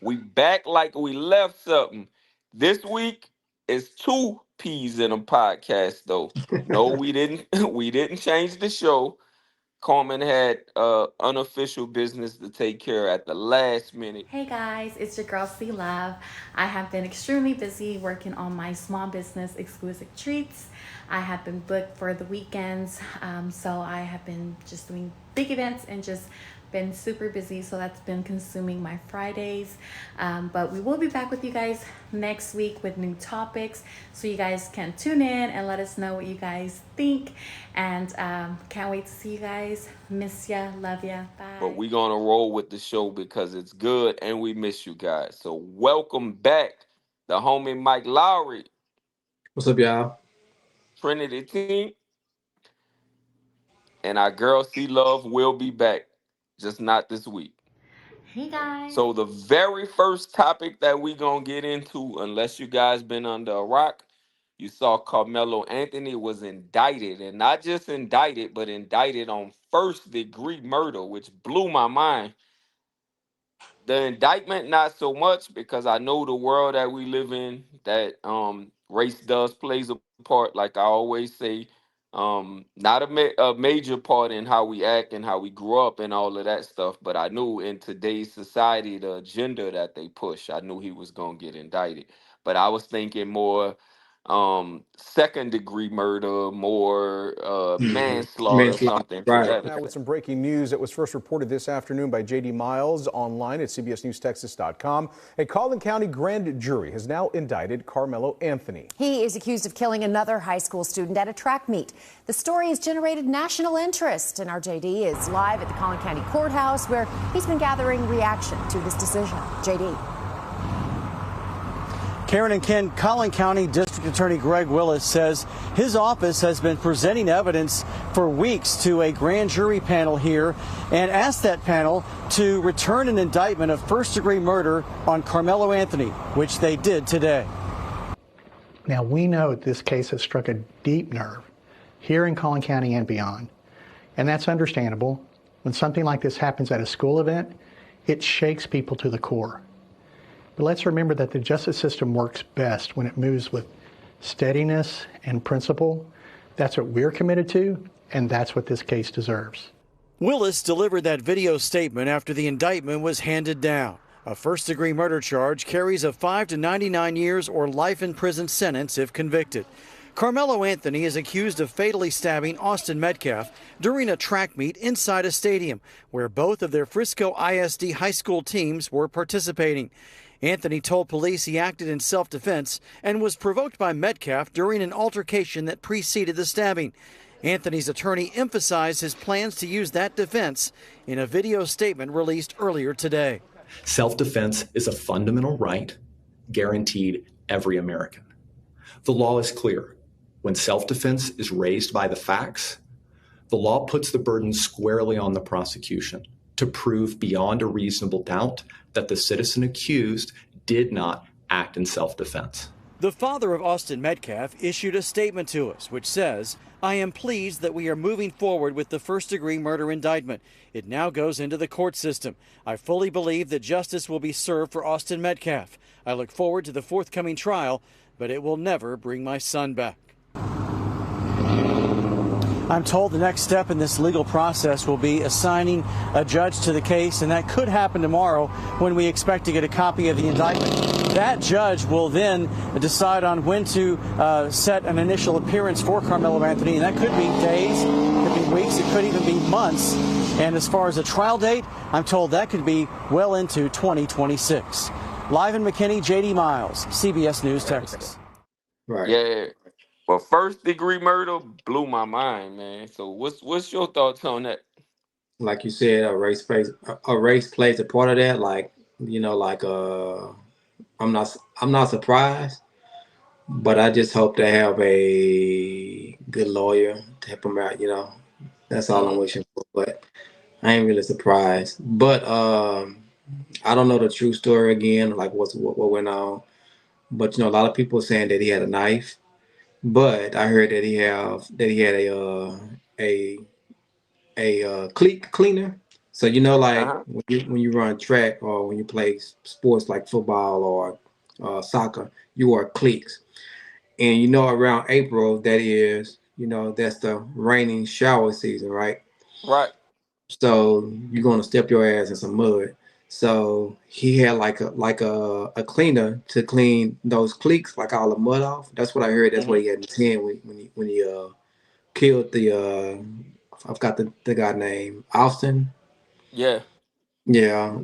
We back like we left something. This week is two peas in a podcast, though. No, we didn't. We didn't change the show. Carmen had unofficial business to take care at the last minute. Hey guys, it's your girl C Love. I have been extremely busy working on my small business exclusive treats. I have been booked for the weekends, so I have been just doing big events and just been super busy. So that's been consuming my Fridays. But we will be back with you guys next week with new topics, so you guys can tune in and let us know what you guys think. And can't wait to see you guys. Miss ya, love ya, But bye. we're gonna roll with the show because it's good and we miss you guys. So welcome back, the homie Mike Lowry, What's up, y'all? Trinity team, and our girl C Love will be back, just not this week. Hey guys. So the very first topic that we gonna get into, unless you guys been under a rock, you saw Carmelo Anthony was indicted, and not just indicted, but indicted on first degree murder, which blew my mind. The indictment not so much because I know the world that we live in, that race does plays a part, like I always say. Not a major part in how we act and how we grew up and all of that stuff, but I knew in today's society, the agenda that they push, I knew he was gonna get indicted. But I was thinking more second degree murder, more manslaughter, Manslaughter, something to right? that Now with effect. some breaking news that was first reported this afternoon by JD Miles online at cbsnewstexas.com. A Collin County grand jury has now indicted Carmelo Anthony. He is accused of killing another high school student at a track meet. The story has generated national interest, and our JD is live at the Collin County Courthouse, where he's been gathering reaction to this decision. JD. Karen and Ken, Collin County District Attorney Greg Willis says his office has been presenting evidence for weeks to a grand jury panel here and asked that panel to return an indictment of first-degree murder on Carmelo Anthony, which they did today. Now, we know that this case has struck a deep nerve here in Collin County and beyond, and that's understandable. When something like this happens at a school event, it shakes people to the core. But let's remember that the justice system works best when it moves with steadiness and principle. That's what we're committed to, and that's what this case deserves. Willis delivered that video statement after the indictment was handed down. A first-degree murder charge carries a 5 to 99 years or life in prison sentence if convicted. Carmelo Anthony is accused of fatally stabbing Austin Metcalf during a track meet inside a stadium where both of their Frisco ISD high school teams were participating. Anthony told police he acted in self-defense and was provoked by Metcalf during an altercation that preceded the stabbing. Anthony's attorney emphasized his plans to use that defense in a video statement released earlier today. Self-defense is a fundamental right guaranteed every American. The law is clear. When self-defense is raised by the facts, the law puts the burden squarely on the prosecution to prove beyond a reasonable doubt that the citizen accused did not act in self-defense. The father of Austin Metcalf issued a statement to us which says, "I am pleased that we are moving forward with the first-degree murder indictment. It now goes into the court system. I fully believe that justice will be served for Austin Metcalf. I look forward to the forthcoming trial, but it will never bring my son back." I'm told the next step in this legal process will be assigning a judge to the case, and that could happen tomorrow when we expect to get a copy of the indictment. That judge will then decide on when to set an initial appearance for Carmelo Anthony, and that could be days, could be weeks, it could even be months. And as far as a trial date, I'm told that could be well into 2026. Live in McKinney, JD Miles, CBS News, Texas. Right. Yeah. But first degree murder blew my mind, man. So what's your thoughts on that? Like you said, a race plays a part of that. Like, I'm not surprised, but I just hope they have a good lawyer to help them out. That's all I'm wishing for. But I ain't really surprised. But I don't know the true story again, like what went on. But a lot of people saying that he had a knife. But I heard that he had a cleat cleaner, So you know, Uh like huh. when you run track or when you play sports like football or soccer, you wear cleats. And you know, around April, that is, you know, that's the raining shower season, right? Right. So you're gonna step your ass in some mud. So he had a cleaner to clean those cleats, like all the mud off. That's what I heard. That's what Hmm. he had in his hand when he killed the I've got the guy named Austin. Yeah. Yeah,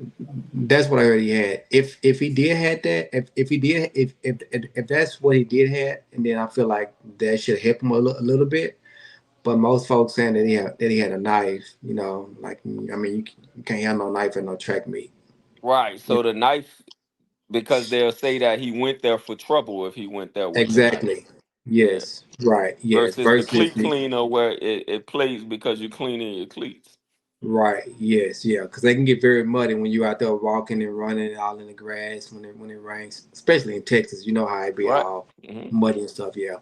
that's what I heard he had. If he did had that, if he did if that's what he did had, and then I feel like that should help him a little bit. But most folks saying that he had a knife. You know, like I mean, you can't have no knife in no track meet. Right. You So the knife, because they'll say that he went there for trouble if he went there with the knife. exactly. Yeah. Yes. Right. Yes. Versus the Versus cleat cleaner where it plays because you're cleaning your cleats. right. Yes. Yeah. Because they can get very muddy when you're out there walking and running all in the grass when it rains, especially in Texas. You know how it be Right. all Hmm. muddy and stuff. Yeah.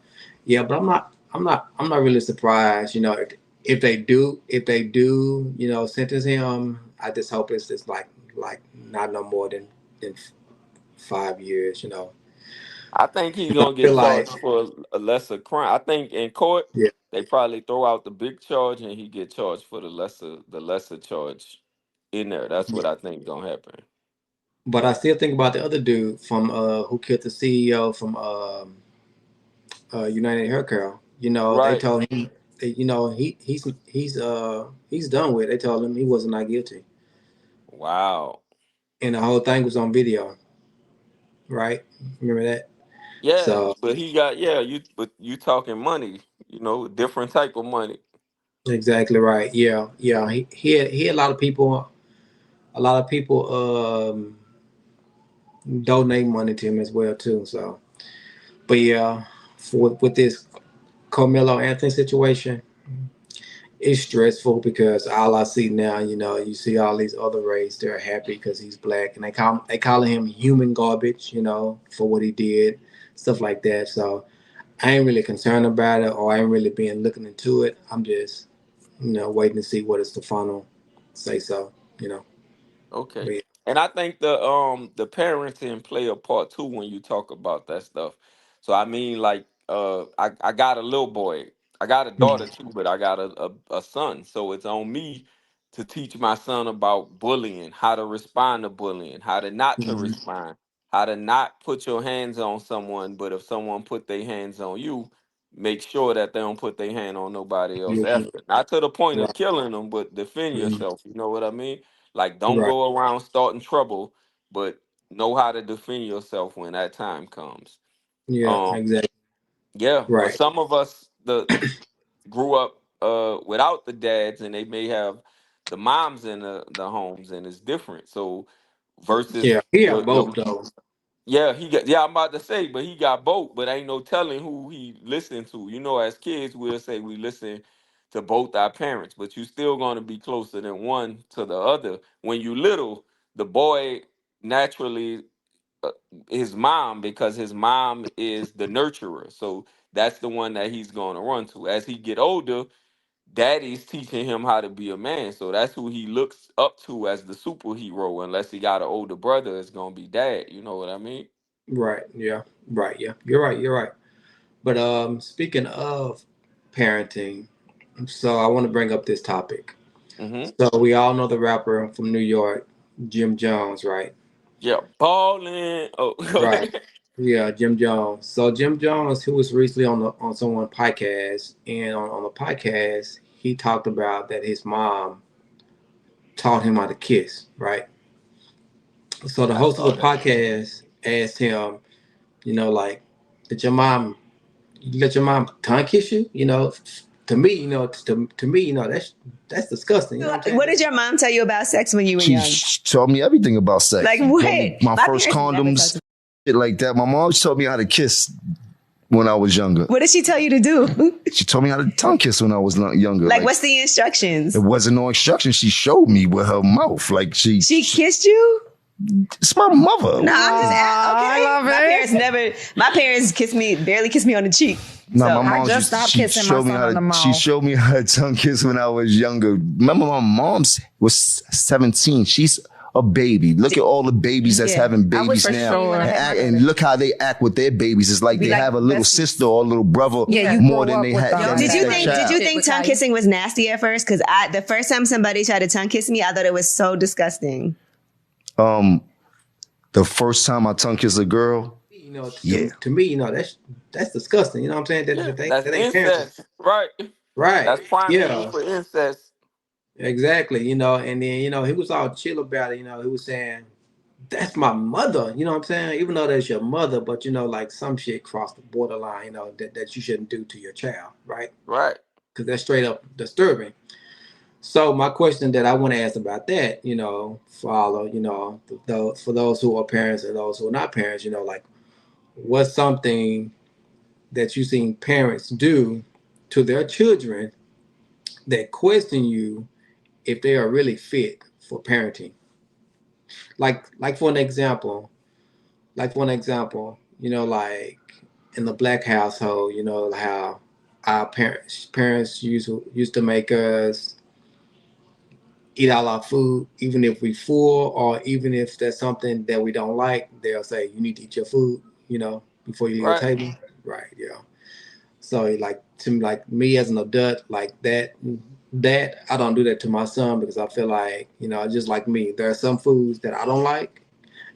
Yeah. But I'm not really surprised. You know, if they do, you know, sentence him, I just hope it's just like not no more than 5 years. You know. I think he's I gonna feel get like charged for a lesser crime. I think in court yeah. they probably throw out the big charge and he get charged for the lesser charge in there. That's what I think gonna happen. But I still think about the other dude from who killed the CEO from United Healthcare. You know, they Right. told him, you know, he's done with. It. They told him he wasn't not guilty, Wow. and the whole thing was on video, right? Remember that? Yeah, So but he got but you talking money, different type of money. exactly right. Yeah, yeah. He had a lot of people donate money to him as well too. So, but yeah, for with this Carmelo Anthony situation, it's stressful because all I see now, you know, you see all these other races, they're happy because he's black, and they calling him human garbage, you know, for what he did, stuff like that. So I ain't really concerned about it, or I ain't really been looking into it. I'm just, you know, waiting to see what is the final say. So, you know, Okay. but yeah. And I think the parenting play a part too when you talk about that stuff. So I mean, like, I got a little boy. I got a daughter Mhm. too, but I got a son. So it's on me to teach my son about bullying, how to respond to bullying, how to not to Mhm. respond, how to not put your hands on someone, but if someone put their hands on you, make sure that they don't put their hand on nobody else Mhm. after. Not to the point of Right, killing them, but defend Mhm. yourself. You know what I mean? Like, don't Right, go around starting trouble, but know how to defend yourself when that time comes. yeah, Um, exactly, yeah, but right, some of us the grew up without the dads, and they may have the moms in the homes, and it's different. So yeah, versus yeah, your both though, yeah, I'm about to say, but he got both, but ain't no telling who he listened to. As kids, we'll say we listen to both our parents, but you still gonna be closer than one to the other. When you little, the boy naturally uh, his mom, because his mom is the nurturer. So that's the one that he's gonna run to. As he get older, daddy's teaching him how to be a man. So that's who he looks up to as the superhero. Unless he got an older brother, it's gonna be dad. You know what I mean? right, yeah, right, yeah, you're right. But speaking of parenting, so I want to bring up this topic. Mm-hmm. So we all know the rapper from New York, Jim Jones, right? Yeah, balling. Oh, go Right. ahead. Yeah, Jim Jones. So Jim Jones, who was recently on someone podcast, and on the podcast, he talked about that his mom taught him how to kiss, right? So the Yeah, I host of saw the that. podcast asked him, you know, like, did your mom you let your mom tongue kiss you? You know, to me, to me, that's disgusting. You know what I'm What saying? did your mom tell you about sex when you were young? She told me everything about sex. Like She what? told me my My first parents never condoms, told me. shit like that. My mom taught me how to kiss when I was younger. What did she tell you to do? She told me how to tongue kiss when I was younger. Like what's the instructions? It wasn't no instruction. She showed me with her mouth. Like She kissed you? It's my mother. No, I'm just I okay. love My it. parents never. My parents barely kissed me on the cheek. No, So my mom just used stopped she kissing my showed me son how on the to she mouth. showed me how to tongue kiss when I was younger. Remember, my mom's was 17. She's a baby. Look at all the babies that's Yeah. having I was babies now, 15 when I had my and daughter. look how they act with their babies. It's like We they like have a little besties. sister or a little brother Yeah, you more grow than up they with had. them. Than Did you their think child. tongue kissing was nasty at first? Because the first time somebody tried to tongue kiss me, I thought it was so disgusting. The first time I tongue kissed a girl, You know, yeah. to me, you know, that's disgusting. You know what I'm saying? Yeah, that's That ain't parenting. incest, right? Right. That's prime time Yeah. for incest. Exactly. You know, and then, you know, he was all chill about it. You know, he was saying, that's my mother. You know what I'm saying? Even though that's your mother, but you know, like some shit crossed the borderline, you know, that you shouldn't do to your child, right? Right. Because that's straight up disturbing. So my question that I want to ask about that, you know, follow, you know, for those who are parents and those who are not parents, you know, like what's something that you've seen parents do to their children that question you if they are really fit for parenting? Like for an example, you know, like in the black household, you know how our parents used to make us eat all our food, even if we full or even if there's something that we don't like, they'll say you need to eat your food, you know, before you leave the Right. table. Right, yeah. So like me as an adult, like that I don't do that to my son because I feel like, you know, just like me, there are some foods that I don't like,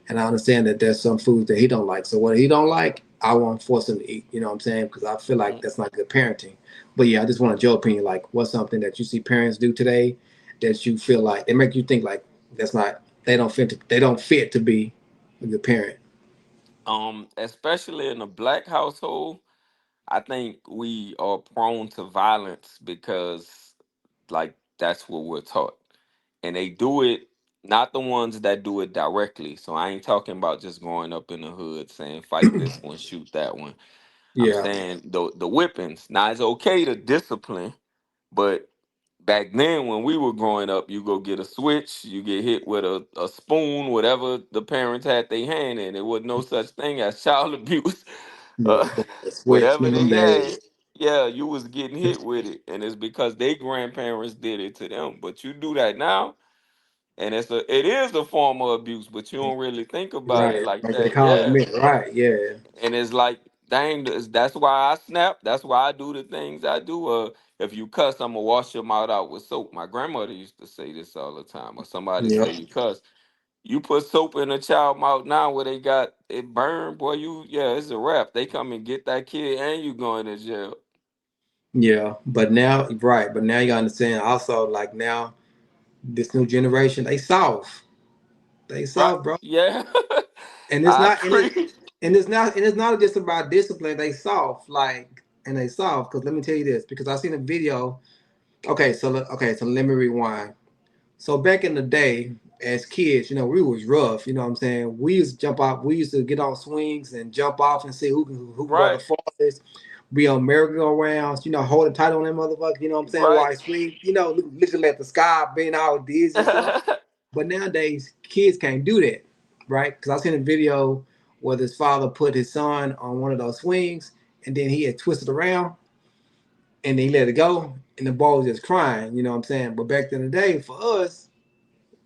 and I understand that there's some foods that he don't like. So what he don't like, I won't force him to eat. You know what I'm saying? Because I feel like Mhm. that's not good parenting. But yeah, I just wanted your opinion. Like, what's something that you see parents do today that you feel like they make you think like that's not they don't fit to be a good parent. Especially in a black household, I think we are prone to violence because, like, that's what we're taught, and they do it. Not the ones that do it directly. So I ain't talking about just growing up in the hood saying fight this one, shoot that one. I'm Yeah, saying the whippings. Now it's okay to discipline, but back then when we were growing up, you go get a switch, you get hit with a spoon, whatever the parents had their hand in. There was no such thing as child abuse. yeah. Uh, The switch, whatever minimum they days. had, yeah, you was getting hit with it, and it's because they grandparents did it to them. But you do that now, and it is a form of abuse, but you don't really think about it Right, like like they that. call it Yeah, minute. Right, yeah, and it's like, dang, that's why I snap. That's why I do the things I do. If you cuss, I'm gonna wash your mouth out with soap. My grandmother used to say this all the time. Or somebody yeah, say you cuss, you put soap in a child mouth now where they got it burned, boy. It's a wrap. They come and get that kid, and you going to jail. yeah. But now, right, but now you understand also like now this new generation, they Right? soft, bro. Yeah, And it's I not agree. and it's not just about discipline. They soft, like, and they soft because let me tell you this because I seen a video. Okay, so let me rewind. So back in the day, as kids, you know, we was rough. You know what I'm saying? We used to jump off. We used to get on swings and jump off and see who can go the Right, farthest. Be on merry-go-rounds, you know, holding tight on that motherfucker. You know what I'm saying? While right. I swing, you know, looking at the sky, being all dizzy and stuff. But nowadays, kids can't do that, right? Because I seen a video where this father put his son on one of those swings, and then he had twisted around, and then he let it go, and the ball was just crying. You know what I'm saying? But back in the day, for us,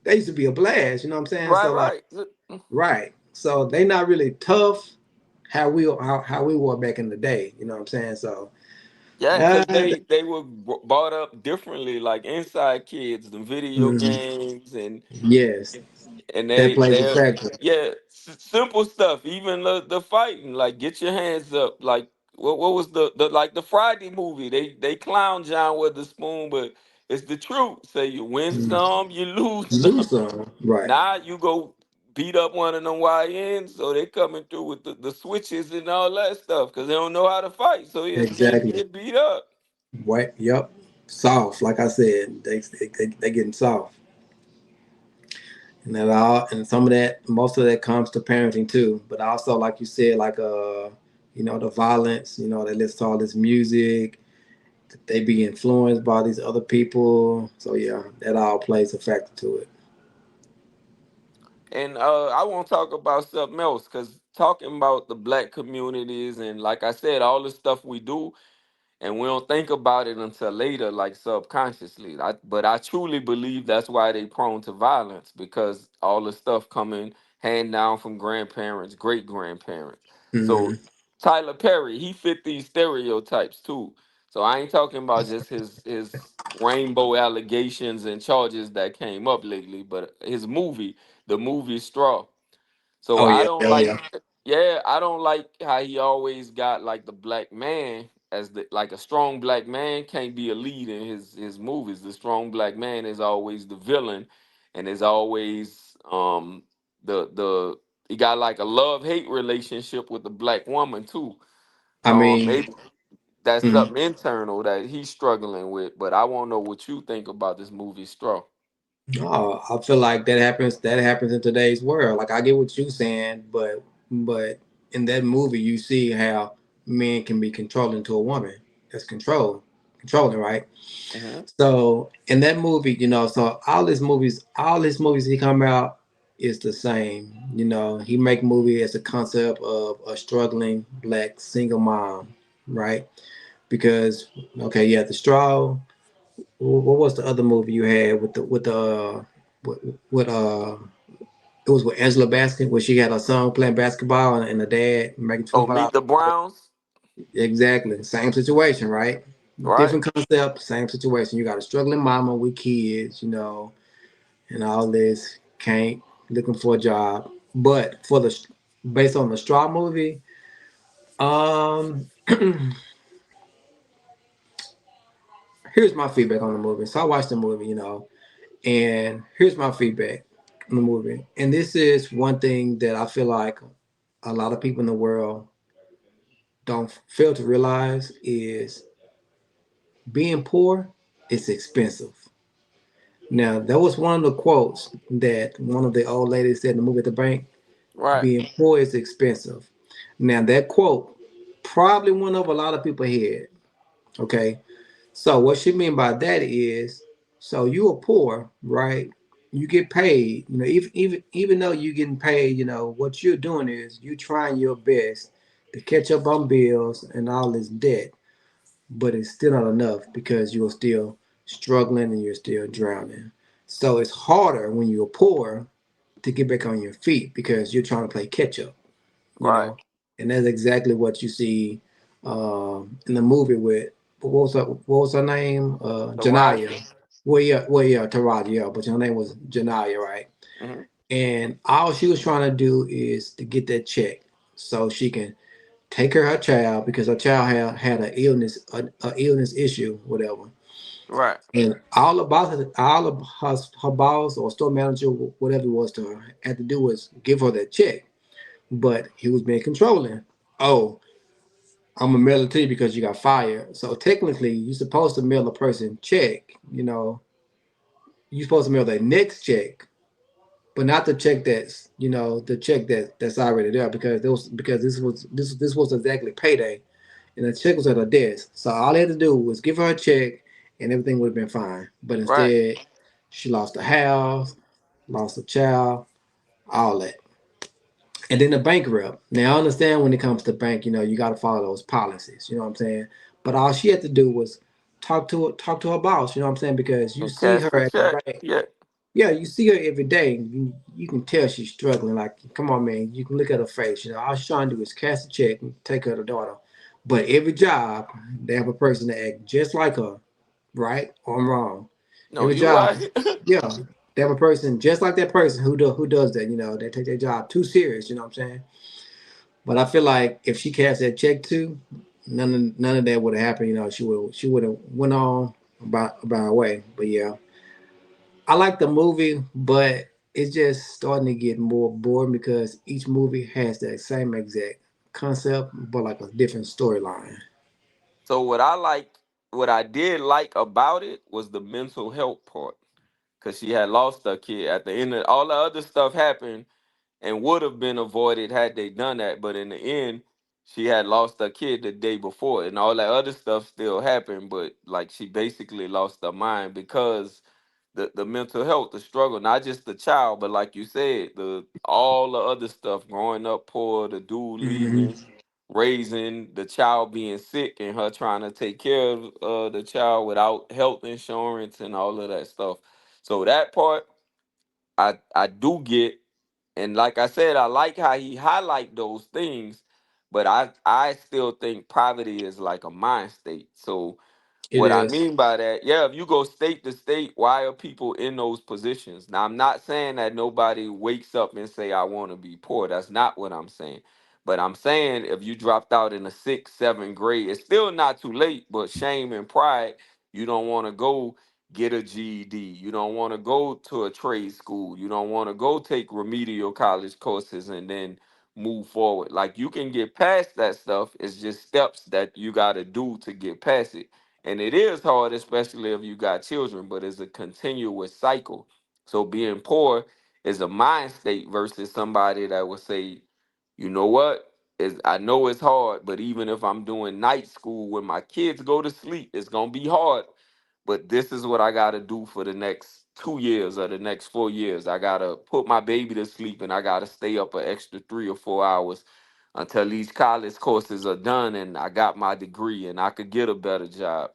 they used to be a blast. You know what I'm saying? Right, So like, right. right. So they not really tough how we were back in the day. You know what I'm saying? So Yeah, uh, because they were brought up differently, like inside kids, the video mhm, games, yes, and that plays a they factor. yeah, simple stuff. Even the fighting, like get your hands up. Like what was the like the Friday movie? They clown John with the spoon, but it's the truth. Say you win Mm. some, you lose You some. lose some, right? Now you go beat up one of them YNs, so they coming through with the switches and all that stuff because they don't know how to fight, so you're scared to Exactly. get beat up. Right. Yep. Soft. Like I said, they getting soft, and that all and some of that, most of that comes to parenting too. But also, like you said, like you know, the violence. You know, they listen to all this music. They be influenced by these other people. So yeah, that all plays a factor to it. And I want to talk about something else because talking about the black communities and like I said, all the stuff we do, and we don't think about it until later, like subconsciously. But I truly believe that's why they prone to violence because all the stuff coming hand down from grandparents, great grandparents. So Hmm. Tyler Perry, he fit these stereotypes too. So I ain't talking about just his rainbow allegations and charges that came up lately, but his movie, the movie Straw. So Oh I yeah, don't oh like, yeah. yeah, I don't like how he always got like the black man as the like a strong black man can't be a lead in his movies. The strong black man is always the villain, and is always the he got like a love hate relationship with the black woman too. I mean, Maybe that's mhm. something internal that he's struggling with. But I want to know what you think about this movie Straw. No, I feel like that happens. That happens in today's world. Like I get what you're saying, but in that movie, you see how men can be controlling to a woman. That's controlling, right? Hmm. So in that movie, so all his movies he come out is the same. He make movie as a concept of a struggling black single mom, right? Because okay, yeah, the straw. What was the other movie you had with it was with Angela Basket where she had her son playing basketball and the dad making Oh, 25. Meet the Browns, Exactly. Same situation, right? right? Different concept, same situation. You got a struggling mama with kids, and all this, can't looking for a job. But based on the Straw movie, um here's my feedback on the movie. So I watched the movie, and here's my feedback on the movie. And this is one thing that I feel like a lot of people in the world don't fail to realize is being poor is expensive. Now, that was one of the quotes that one of the old ladies said in the movie at the bank. Right, Being poor is expensive. Now, that quote probably went over a lot of people's head. Okay. So, what she mean by that is, so you are poor, right? You get paid. Even though you're getting paid, what you're doing is you trying your best to catch up on bills and all this debt, but it's still not enough because you're still struggling and you're still drowning. So it's harder when you're poor to get back on your feet because you're trying to play catch up, you right. know, and that's exactly what you see in the movie with what was her name? Janaya. Taraji. Well, yeah, Taraji, yeah, but her name was Janaya, right? Hmm. And all she was trying to do is to get that check so she can take care of her child because her child had an illness, a illness issue, whatever. Right, And all of her boss or store manager, whatever it was to her, had to do was give her that check. But he was being controlling. Oh, I'm gonna mail it to you because you got fired. So technically, you're supposed to mail a person check. You're supposed to mail their next check, but not the check the check that's already there because this was exactly payday, and the check was at her desk. So all they had to do was give her a check, and everything would have been fine. But right. instead, she lost the house, lost a child, all that. And then the bank rep. Now I understand when it comes to bank, you got to follow those policies. You know what I'm saying? But all she had to do was talk to her boss. You know what I'm saying? Because you And see cash her the at the check. bank. Yeah, Yeah, you see her every day. You can tell she's struggling. Like, come on, man. You can look at her face. All she's trying to do is cash a check and take her to daughter. But every job, they have a person that act just like her, right or I'm wrong. no, Every you job, right. yeah, they have a person just like that person who does that. They take their job too serious. You know what I'm saying? But I feel like if she cashed that check too, none of that would have happened. She would have went on about her way. But yeah, I like the movie, but it's just starting to get more boring because each movie has that same exact concept, but like a different storyline. So what I did like about it was the mental health part, because she had lost her kid at the end. Of all the other stuff happened and would have been avoided had they done that, but in the end, she had lost her kid the day before, and all that other stuff still happened. But like she basically lost her mind because the mental health, the struggle, not just the child, but like you said, the all the other stuff, growing up poor, the dude Hmm. leaving, raising the child being sick, and her trying to take care of the child without health insurance and all of that stuff. So that part I do get, and like I said, I like how he highlight those things, but I still think poverty is like a mind state. So It what I is. mean by that, yeah, if you go state to state, why are people in those positions? Now, I'm not saying that nobody wakes up and say, I want to be poor. That's not what I'm saying. But I'm saying if you dropped out in the sixth, seventh grade, it's still not too late, but shame and pride, you don't want to go get a GED. You don't want to go to a trade school. You don't want to go take remedial college courses and then move forward. Like you can get past that stuff. It's just steps that you got to do to get past it, and it is hard, especially if you got children, but it's a continuous cycle. So being poor is a mind state versus somebody that would say, you know what? Is I know it's hard, but even if I'm doing night school when my kids go to sleep, it's gonna be hard, but this is what I gotta do for the next 2 years or the next 4 years. I gotta put my baby to sleep and I gotta stay up an extra 3 or 4 hours until these college courses are done and I got my degree and I could get a better job.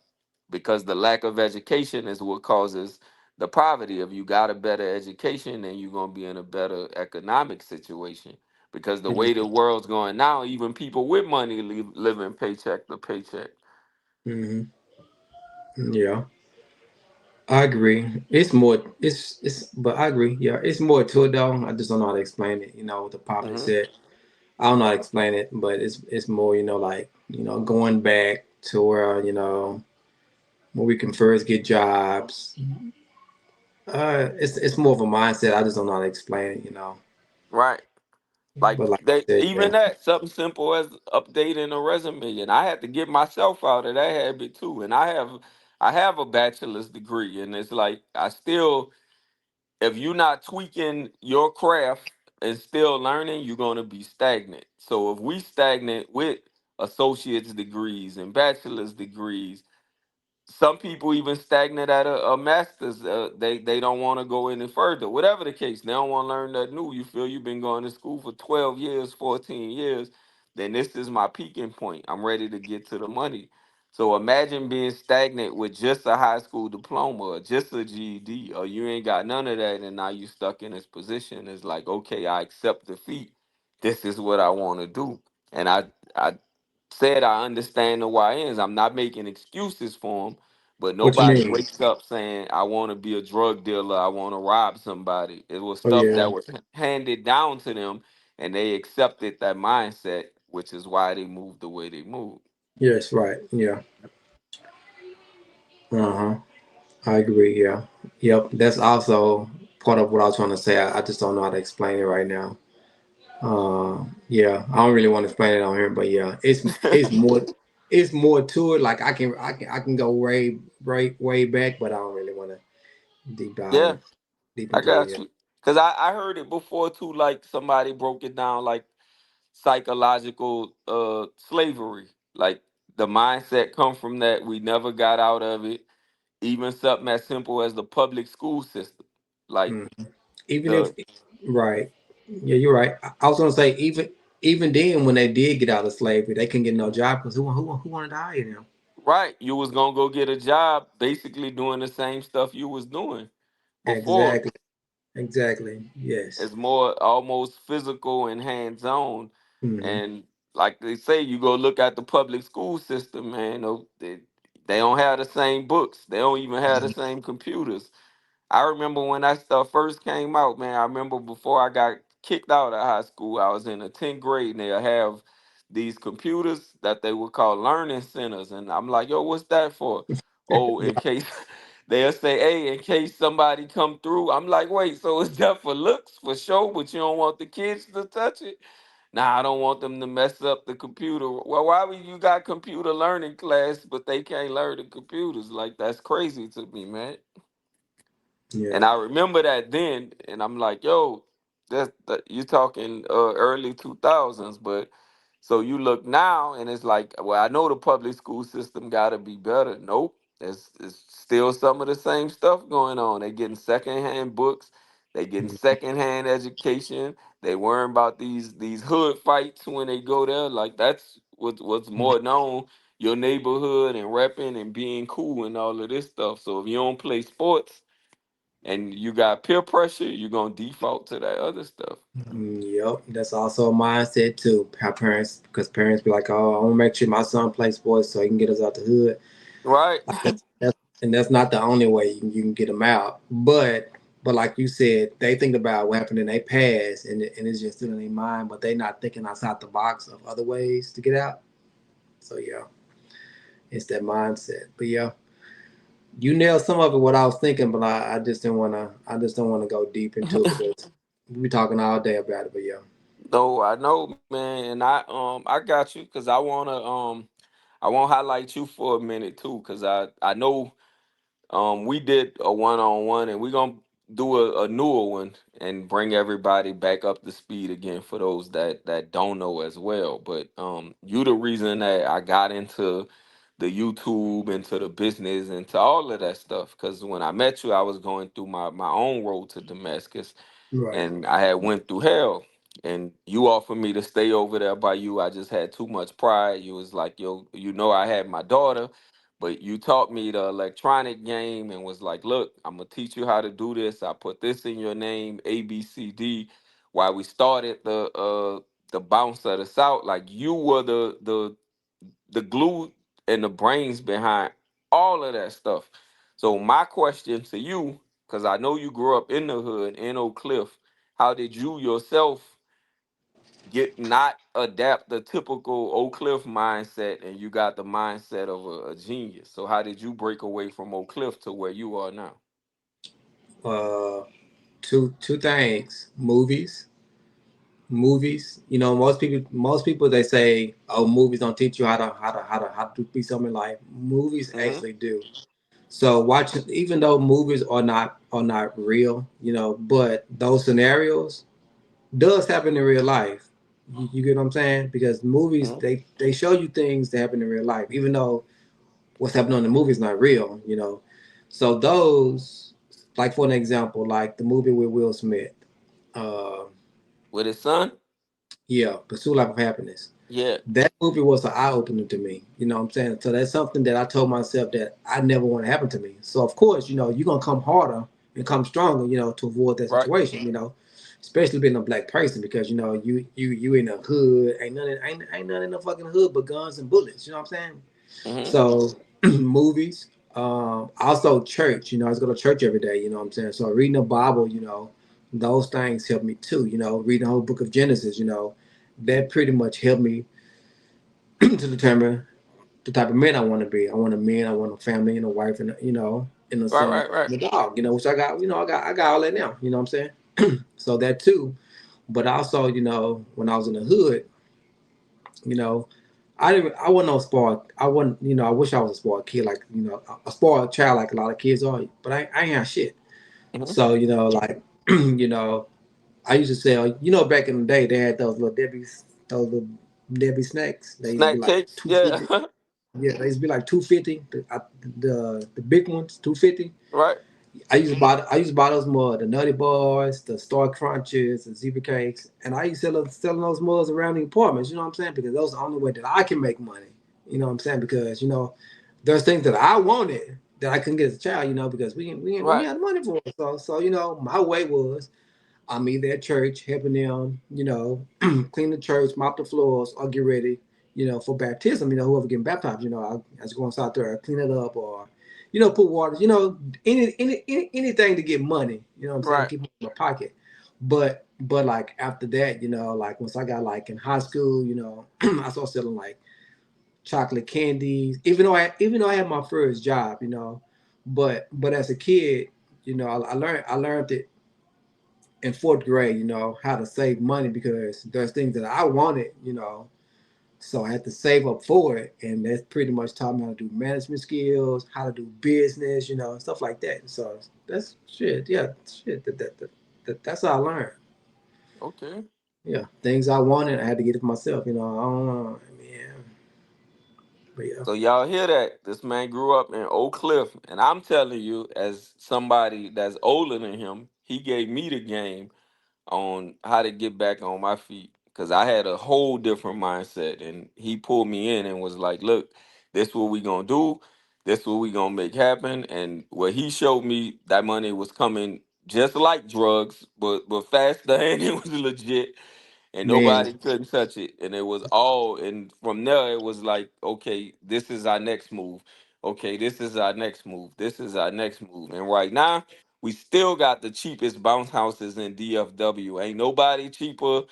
Because the lack of education is what causes the poverty. If you got a better education, then you're gonna be in a better economic situation. Because the way the world's going now, even people with money living paycheck to paycheck. Hmm. Yeah, I agree. It's more. It's. But I agree. Yeah, it's more to it though. I just don't know how to explain it. What the prophet Hmm. said. I don't know how to explain it, but it's more. Like going back to where when we can first get jobs. It's more of a mindset. I just don't know how to explain it. Right. Like But like they I said, even yeah. that something simple as updating a resume, and I had to get myself out of that habit too. And I have a bachelor's degree, and it's like I still, if you're not tweaking your craft and still learning, you're gonna be stagnant. So if we stagnant with associate's degrees and bachelor's degrees, some people even stagnant at a master's. They don't want to go any further. Whatever the case, they don't want to learn that new. You feel you've been going to school for 12 years, 14 years. Then this is my peaking point. I'm ready to get to the money. So imagine being stagnant with just a high school diploma or just a GED, or you ain't got none of that, and now you stuck in this position. It's like, okay, I accept defeat. This is what I want to do, and I said I understand the YNs. I'm not making excuses for them, but What you nobody mean? wakes up saying, I want to be a drug dealer. I want to rob somebody. It was Oh stuff yeah. that was handed down to them, and they accepted that mindset, which is why they moved the way they moved. Yes. Right. Yeah. Uh huh. I agree. Yeah. Yep. That's also part of what I was trying to say. I just don't know how to explain it right now. Yeah. I don't really want to explain it on here, but yeah, it's more to it. Like I can go way back, but I don't really want to deep Yeah, dive deep I into it got yet. you. Because I heard it before too, like somebody broke it down like psychological slavery. Like the mindset come from that. We never got out of it. Even something as simple as the public school system. Like Mm. Even if the right. Yeah, you're right. I was gonna say even then when they did get out of slavery, they couldn't get no job because who wanted to hire them? right, you was gonna go get a job basically doing the same stuff you was doing before. Exactly. Exactly. Yes. It's more almost physical and hands-on. Hmm. And like they say, you go look at the public school system, man, they don't have the same books. They don't even have the same computers. I remember when that stuff first came out, man. I remember before I got kicked out of high school, I was in the 10th grade and they'll have these computers that they would call learning centers. And I'm like, yo, what's that for? Oh, in case they'll say, hey, in case somebody come through. I'm like, wait, so is that for looks, for show, but you don't want the kids to touch it? Nah, I don't want them to mess up the computer. Well, why would you got computer learning class, but they can't learn the computers? Like, that's crazy to me, man. And Yeah. I remember that then, and I'm like, yo, that you talking early 2000s, but so you look now, and it's like, well, I know the public school system got to be better. Nope, It's still some of the same stuff going on. They getting secondhand books, they getting secondhand education. They worrying about these hood fights when they go there. Like that's what's more known, your neighborhood and repping and being cool and all of this stuff. So if you don't play sports and you got peer pressure, you're gonna default to that other stuff. Yep, that's also a mindset too. How parents, because parents be like, "Oh, I want to make sure my son plays sports so he can get us out the hood." Right. Like and that's not the only way you can get them out. But like you said, they think about what happened in their past, and it's just still in their mind. But they not thinking outside the box of other ways to get out. So yeah, it's that mindset. But yeah, you nailed some of it. What I was thinking, but I just didn't want to. I just don't want to go deep into it because we be talking all day about it. But yeah. No, I know, man, and I got you because I want to highlight you for a minute too because I know we did a one on one and we're gonna do a newer one and bring everybody back up to speed again for those that don't know as well. But you the reason that I got into the YouTube, into the business, into all of that stuff because when I met you, I was going through my own road to Damascus Right. and I had went through hell. And you offered me to stay over there by you. I just had too much pride. You was like, yo, I had my daughter, but you taught me the electronic game and was like, look, I'm gonna teach you how to do this. I put this in your name, ABCD. While we started the bounce of the South, like you were the glue and the brains behind all of that stuff. So my question to you, because I know you grew up in the hood in Oak Cliff, how did you yourself get not adapt the typical Oak Cliff mindset and you got the mindset of a genius? So how did you break away from Oak Cliff to where you are now? Uh, two things. Movies. You know, most people they say, "Oh, movies don't teach you how to be something in life." Movies Mm-hmm. actually do. So watching, even though movies are not real, but those scenarios does happen in real life. You get what I'm saying? Because movies Mm-hmm. they show you things that happen in real life, even though what's happening in the movie is not real. So those, like for an example, like the movie with Will Smith. Uh, With his son? yeah, Pursuit Life of Happiness. Yeah. That movie was an eye opener to me. You know what I'm saying? So that's something that I told myself that I never want to happen to me. So of course, you're gonna come harder and come stronger, to avoid that Right. situation. Especially being a black person because you in the hood, ain't nothing in the fucking hood but guns and bullets. You know what I'm saying? Mm-hmm. So movies, also church. I just go to church every day. You know what I'm saying? So reading the Bible, those things help me too. Reading the whole book of Genesis. That pretty much helped me to determine the type of man I want to be. I want a man. I want a family and a wife and a Right, son right, right. and a dog. Which I got. I got all that now. You know what I'm saying? So that too. But also, when I was in the hood, you know, I didn't. I wasn't no spoiled. I wasn't. I wish I was a spoiled kid, like a spoiled child, like a lot of kids are. But I ain't have shit. Mm-hmm. So like, I used to sell. Back in the day, they had those little Debbie snacks. They used to be Snack like cakes, 250. yeah. Yeah, they used to be like 250. The big ones, 250. Right. I used to buy those more the Nutty Bars, the Star Crunches, the Zebra Cakes, and I used to selling those mugs around the apartments. You know what I'm saying? Because those are the only way that I can make money. You know what I'm saying? Because there's things that I wanted that I couldn't get as a child. Because we Right. had money for it. So my way was I'm either at church helping them, clean the church, mop the floors, or get ready, for baptism. Whoever getting baptized, I just go inside there, clean it up, or put water, anything to get money. You know what I'm saying? Right. Keep it in my pocket. But like after that, like once I got like in high school, I started selling like chocolate candies. Even though I had my first job, but as a kid, I learned it in fourth grade, how to save money because there's things that I wanted, so I had to save up for it, and that's pretty much taught me how to do management skills, how to do business, stuff like that. So that's shit, yeah, shit. That's how I learned. Okay. Yeah, things I wanted, I had to get it for myself. I don't know, man. But yeah, So y'all hear that? This man grew up in Oak Cliff, and I'm telling you, as somebody that's older than him, he gave me the game on how to get back on my feet because I had a whole different mindset, and he pulled me in and was like, "Look, this what we gonna do. This what we gonna make happen." And what he showed me, that money was coming just like drugs, but faster, and it was legit, and man, nobody couldn't touch it, and it was all. And from there it was like, okay, this is our next move. Okay, this is our next move. This is our next move. And right now we still got the cheapest bounce houses in DFW. Ain't nobody cheaper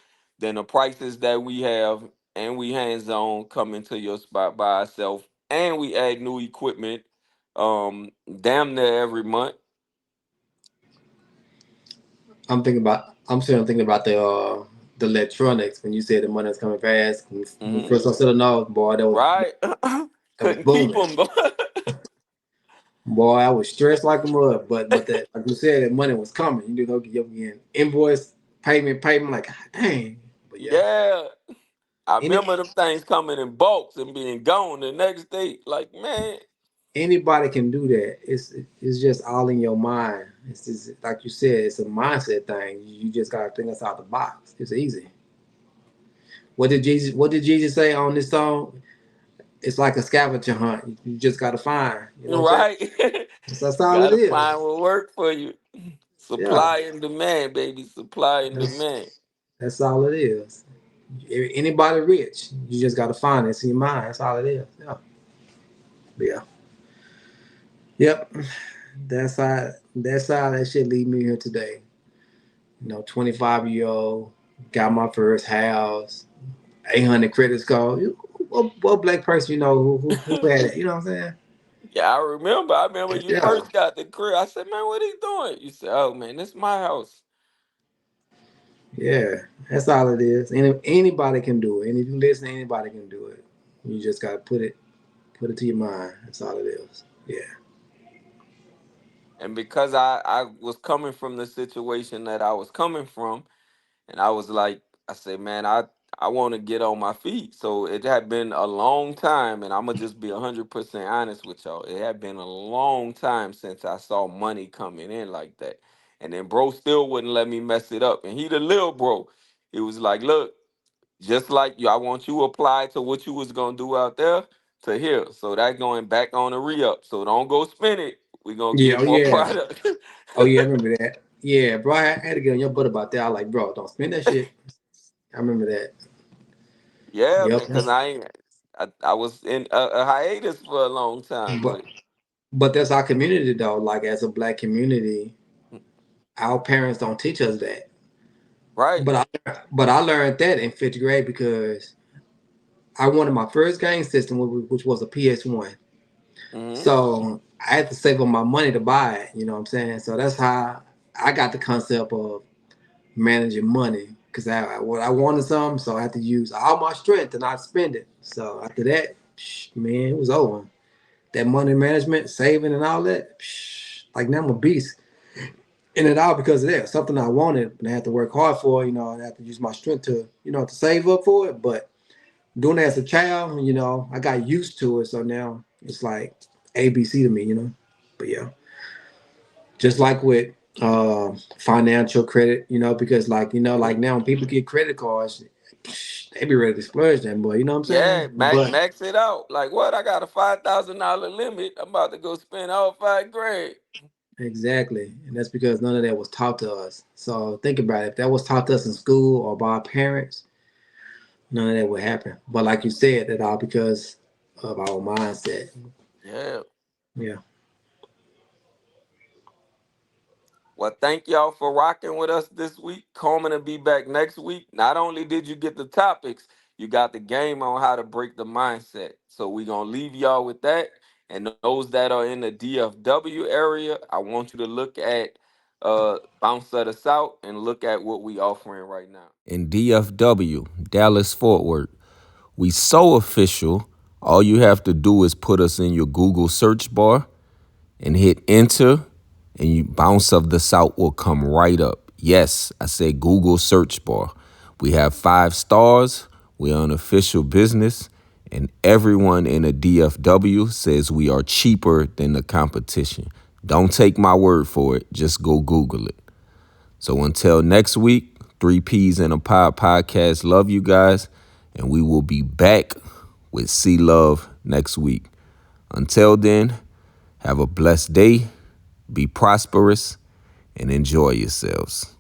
than the prices that we have, and we hands on coming to your spot by ourselves, and we add new equipment damn near every month. I'm still thinking about the electronics when you said the money was coming fast. When Hmm. first I said no, boy, Right. that was Couldn't keep booming. them. Boy, I was stressed like a mud. But that, like you said, that money was coming. You know, you're getting invoice payment. Like, God, dang. But yeah, Yeah, I any remember them things coming in bulks and being gone the next day. Like, man, anybody can do that. It's just all in your mind. It's just like you said, it's a mindset thing. You just gotta think outside the box. It's easy. What did Jesus say on this song? It's like a scavenger hunt. You just gotta find. You know what I'm saying? right? That's all it Gotta is. find what work for you. Yeah, Supply and demand, baby. Supply and that's demand. that's all it is. Anybody rich, you just gotta find it. It's in your mind. That's all it is. Yeah, but yeah, yep. That's how that shit lead me here today. 25-year-old, got my first house, 800 credit score. What black person who had it? You know what I'm saying? Yeah, I remember. I remember you Yeah, first got the crib. I said, man, what he doing? You said, oh man, this is my house. yeah. That's all it is. Anybody can do it. And if you listen, anybody can do it. You just gotta put it to your mind. That's all it is. Yeah. And because I was coming from the situation that I was coming from, and I was like, I said, man, I want to get on my feet. So it had been a long time, and I'm gonna just be 100% honest with y'all. It had been a long time since I saw money coming in like that. And then bro still wouldn't let me mess it up. And he the little bro. He was like, look, just like you, I want you to apply to what you was gonna do out there to here. So that going back on the re-up. So don't go spend it. We gonna Yeah. get Oh more yeah. product. Oh yeah. I remember that. Yeah, bro. I had to get on your butt about that. I like, bro, don't spend that shit. I remember that. Yeah, Yep. man, because I was in a hiatus for a long time, But but but that's our community though. Like as a black community, our parents don't teach us that. right. But I learned that in fifth grade because I wanted my first game system, which was a PS1. Hmm. So I had to save up my money to buy it. You know what I'm saying? So that's how I got the concept of managing money because I wanted something, so I had to use all my strength and not spend it. So after that, man, it was over. That money management, saving, and all that. Like now I'm a beast in it all because of that. Something I wanted and I had to work hard for. I had to use my strength to save up for it. But doing that as a child, I got used to it. So now it's like ABC to me. But yeah, just like with financial credit, because like now when people get credit cards, they be ready to splurge that boy. You know what I'm Yeah, saying? But max it out. Like what? I got a $5,000 limit. I'm about to go spend all 5 grand. exactly, and that's because none of that was taught to us. So think about it. If that was taught to us in school or by our parents, none of that would happen. But like you said, that all because of our mindset. Yeah. Yeah. Well, thank y'all for rocking with us this week. Coleman will be back next week. Not only did you get the topics, you got the game on how to break the mindset. So we're gonna leave y'all with that. And those that are in the DFW area, I want you to look at Bounce Us Out and look at what we offering right now. In DFW, Dallas Fort Worth. We so official. All you have to do is put us in your Google search bar and hit enter, and you Bounce of the South will come right up. Yes, I said Google search bar. We have 5 stars. We're an official business, And everyone in the DFW says we are cheaper than the competition. Don't take my word for it. Just go Google it. So until next week, 3 Ps in a Pod podcast. Love you guys. And we will be back with C Love next week. Until then, have a blessed day, be prosperous, and enjoy yourselves.